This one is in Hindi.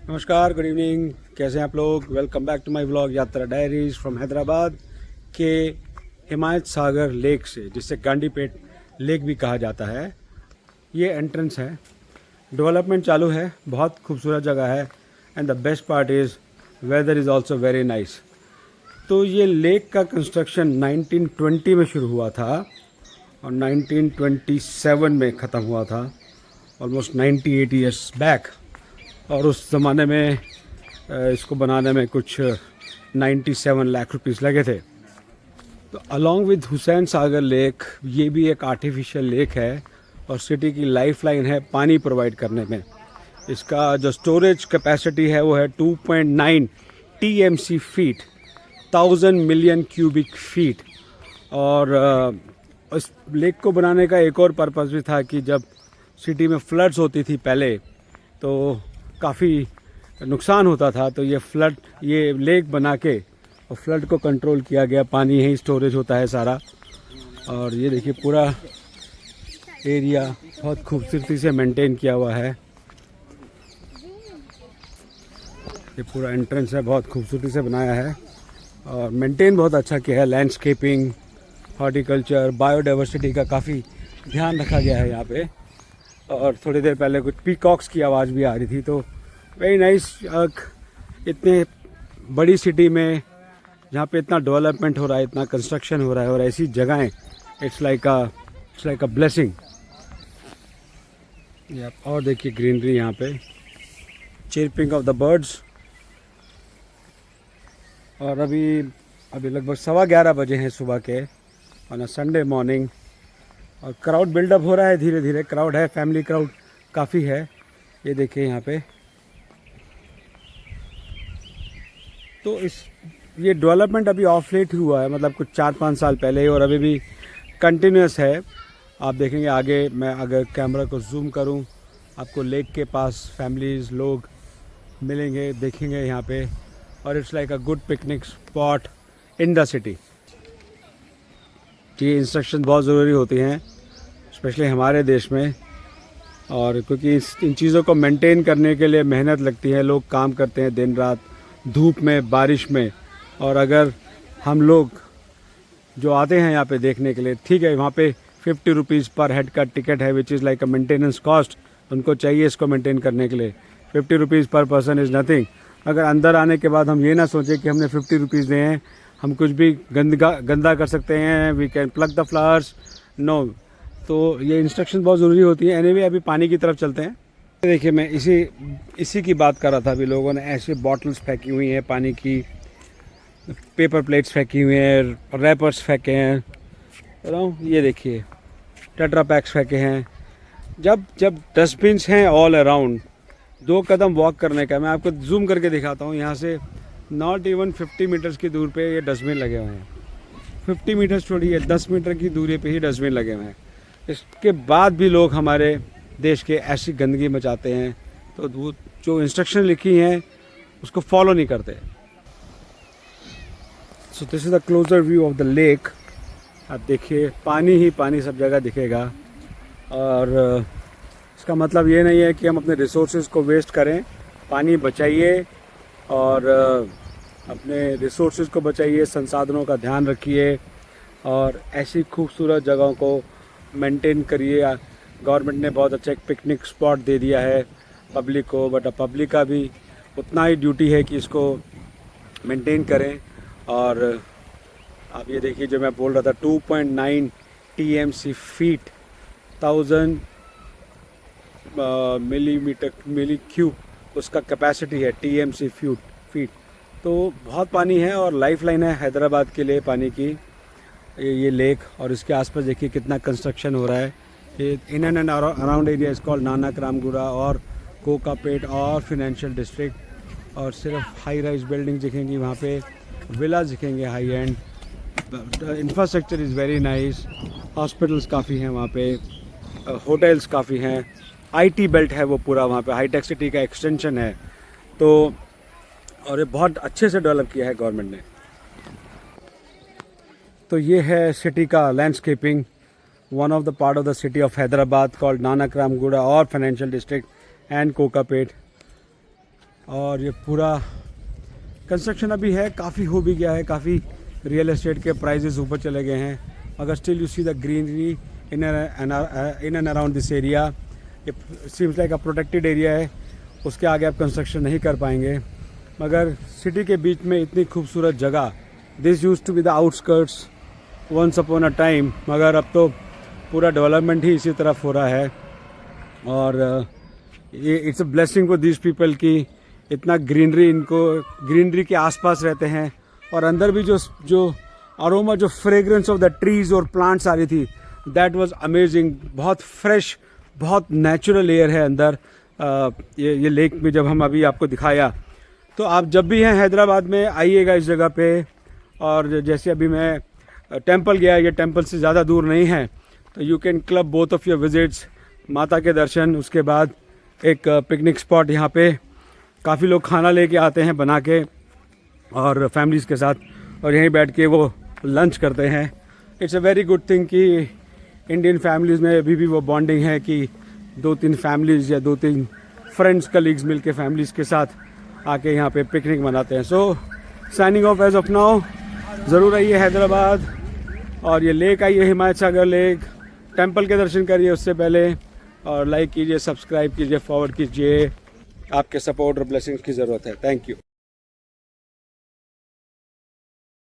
नमस्कार, गुड इवनिंग। कैसे हैं आप लोग? Welcome back to my vlog Yatra diaries from Hyderabad के हिमायत सागर लेक से, जिसे गांडीपेट लेक भी कहा जाता है। ये एंट्रेंस है। डेवलपमेंट चालू है। बहुत खूबसूरत जगह है and the best part is weather is also very nice. तो ये लेक का कंस्ट्रक्शन 1920 में शुरू हुआ था और 1927 में ख़त्म हुआ था, ऑलमोस्ट 98 ईयर्स बैक। और उस ज़माने में इसको बनाने में कुछ 97 लाख रुपीस लगे थे। तो along with Hussain Sagar lake, ये भी एक आर्टिफिशियल लेक है और सिटी की लाइफलाइन है पानी प्रोवाइड करने में। इसका जो स्टोरेज कैपेसिटी है वो है 2.9 TMC feet, 1000 million cubic feet. और इस लेक को बनाने का एक और पर्पस भी था कि जब सिटी में फ्लड्स होती थी पहले, तो काफ़ी नुकसान होता था। तो ये लेक बना के और फ्लड को कंट्रोल किया गया। पानी यहीं स्टोरेज होता है सारा। और ये देखिए पूरा एरिया बहुत खूबसूरती से मेंटेन किया हुआ है। ये पूरा एंट्रेंस है, बहुत खूबसूरती से बनाया है और मेंटेन बहुत अच्छा किया है। लैंडस्केपिंग, हॉर्टिकल्चर, बायोडाइवर्सिटी का काफ़ी ध्यान रखा गया है यहाँ पे। और थोड़ी देर पहले कुछ पीकॉक्स की आवाज़ भी आ रही थी। तो वेरी नाइस। इतने बड़ी सिटी में जहाँ पे इतना डेवलपमेंट हो रहा है, इतना कंस्ट्रक्शन हो रहा है और ऐसी जगहें, इट्स लाइक अ ब्लेसिंग। और देखिए ग्रीनरी यहाँ पे, चिरपिंग ऑफ द बर्ड्स। और अभी लगभग 11:15 बजे हैं सुबह के, ऑन अ संडे मॉर्निंग। और क्राउड बिल्डअप हो रहा है धीरे धीरे। क्राउड है, फैमिली क्राउड काफ़ी है। ये देखिए यहाँ पे। तो ये डेवलपमेंट अभी ऑफ लेट हुआ है, मतलब कुछ 4-5 साल पहले ही, और अभी भी कंटिन्यूस है। आप देखेंगे आगे, मैं अगर कैमरा को जूम करूं, आपको लेक के पास फैमिलीज़ लोग मिलेंगे, देखेंगे यहाँ पे। और it's like a good picnic spot in the city. ये इंस्ट्रक्शन बहुत ज़रूरी होती हैं, स्पेशली हमारे देश में। और क्योंकि इन चीज़ों को मेंटेन करने के लिए मेहनत लगती है, लोग काम करते हैं दिन रात, धूप में, बारिश में। और अगर हम लोग जो आते हैं यहाँ पे देखने के लिए, ठीक है, वहाँ पे 50 रुपीज़ पर हेड का टिकट है, which is like a maintenance cost. उनको चाहिए इसको मेंटेन करने के लिए। 50 रुपीज़ पर पर्सन इज़ नथिंग। अगर अंदर आने के बाद हम ये ना सोचें कि हमने 50 रुपीज़ दिए हैं, हम कुछ भी गंदा कर सकते हैं, we can pluck the flowers, no. तो ये इंस्ट्रक्शन बहुत ज़रूरी होती है। एनीवे अभी पानी की तरफ चलते हैं। देखिए, मैं इसी की बात कर रहा था। अभी लोगों ने ऐसे बॉटल्स फेंकी हुई हैं पानी की, पेपर प्लेट्स फेंकी हुई हैं, रैपर्स फेंके हैं, ये देखिए टेट्रा पैक्स फेंके हैं। जब डस्टबिन्स हैं ऑल अराउंड, 2 कदम वॉक करने का, मैं आपको जूम करके दिखाता हूँ। यहाँ से नॉट इवन 50 मीटर्स की दूर पे ये डस्टबिन लगे हुए हैं। 50 मीटर्स छोड़िए, 10 मीटर की दूरी पे ही डस्टबिन लगे हुए हैं। इसके बाद भी लोग हमारे देश के ऐसी गंदगी मचाते हैं, तो वो जो इंस्ट्रक्शन लिखी हैं उसको फॉलो नहीं करते। So this is the closer view of the lake. आप देखिए, पानी ही पानी सब जगह दिखेगा। और इसका मतलब ये नहीं है कि हम अपने रिसोर्सेज को वेस्ट करें। पानी बचाइए और अपने रिसोर्सेज को बचाइए, संसाधनों का ध्यान रखिए और ऐसी खूबसूरत जगहों को मेंटेन करिए। गवर्नमेंट ने बहुत अच्छा एक पिकनिक स्पॉट दे दिया है पब्लिक को, बट पब्लिक का भी उतना ही ड्यूटी है कि इसको मेंटेन करें। और आप ये देखिए, जो मैं बोल रहा था, 2.9 TMC फीट, 1000 मिली क्यूब उसका कैपेसिटी है, TMC फीट। तो बहुत पानी है और लाइफलाइन है हैदराबाद के लिए पानी की ये लेक। और इसके आसपास देखिए कितना कंस्ट्रक्शन हो रहा है। ये in and around area is called Nanakramguda और कोकापेट और फाइनेंशियल डिस्ट्रिक्ट। और सिर्फ हाई राइज बिल्डिंग दिखेंगी वहाँ पे, विलाज दिखेंगे high and. Infrastructure is very nice. Hospitals काफ़ी हैं वहाँ पे, होटल्स काफ़ी हैं। IT बेल्ट है वो पूरा वहाँ पे, हाईटेक सिटी का एक्सटेंशन है। तो और ये बहुत अच्छे से डेवलप किया है गवर्नमेंट ने। तो ये है सिटी का landscaping, one of the part of the city of Hyderabad called Nanakramguda और फाइनेंशियल डिस्ट्रिक्ट एंड कोकापेट। और ये पूरा कंस्ट्रक्शन अभी है, काफ़ी हो भी गया है, काफ़ी रियल एस्टेट के प्राइजेस ऊपर चले गए हैं, मगर still you see the greenery in and around this area. ये seems like a protected area है, उसके आगे आप कंस्ट्रक्शन नहीं कर पाएंगे. मगर सिटी के बीच में इतनी खूबसूरत जगह, this used to be the outskirts once upon a time, मगर अब तो पूरा डेवलपमेंट ही इसी तरफ हो रहा है. और ये it's a blessing for these people कि इतना ग्रीनरी, इनको ग्रीनरी के आसपास रहते हैं. और अंदर भी जो अरोमा, जो फ्रेग्रेंस ऑफ द ट्रीज और प्लांट्स आ रही थी, दैट वाज अमेजिंग. बहुत फ्रेश, बहुत नेचुरल एयर है अंदर. ये लेक में जब हम अभी आपको दिखाया, तो आप जब भी हैं हैदराबाद में आइएगा इस जगह पे. और जैसे अभी मैं टेंपल गया, ये टेंपल से ज़्यादा दूर नहीं है, तो you can club both of your visits. माता के दर्शन, उसके बाद एक पिकनिक स्पॉट. यहाँ पे काफ़ी लोग खाना लेके आते हैं बना के और फैमिलीज़ के साथ, और यहीं बैठ के वो लंच करते हैं. It's a very good thing कि इंडियन फैमिलीज़ में अभी भी वो बॉन्डिंग है कि 2-3 फैमिलीज़ या 2-3 फ्रेंड्स कलीग्स मिल के फैमिलीज़ के साथ आके यहाँ पे पिकनिक मनाते हैं. So signing off as of now. ज़रूर आइए हैदराबाद और ये लेक आइए, हिमायत सागर लेक. टेंपल के दर्शन करिए उससे पहले, और लाइक कीजिए, सब्सक्राइब कीजिए, फॉरवर्ड कीजिए. आपके सपोर्ट और ब्लेसिंग्स की ज़रूरत है. Thank you.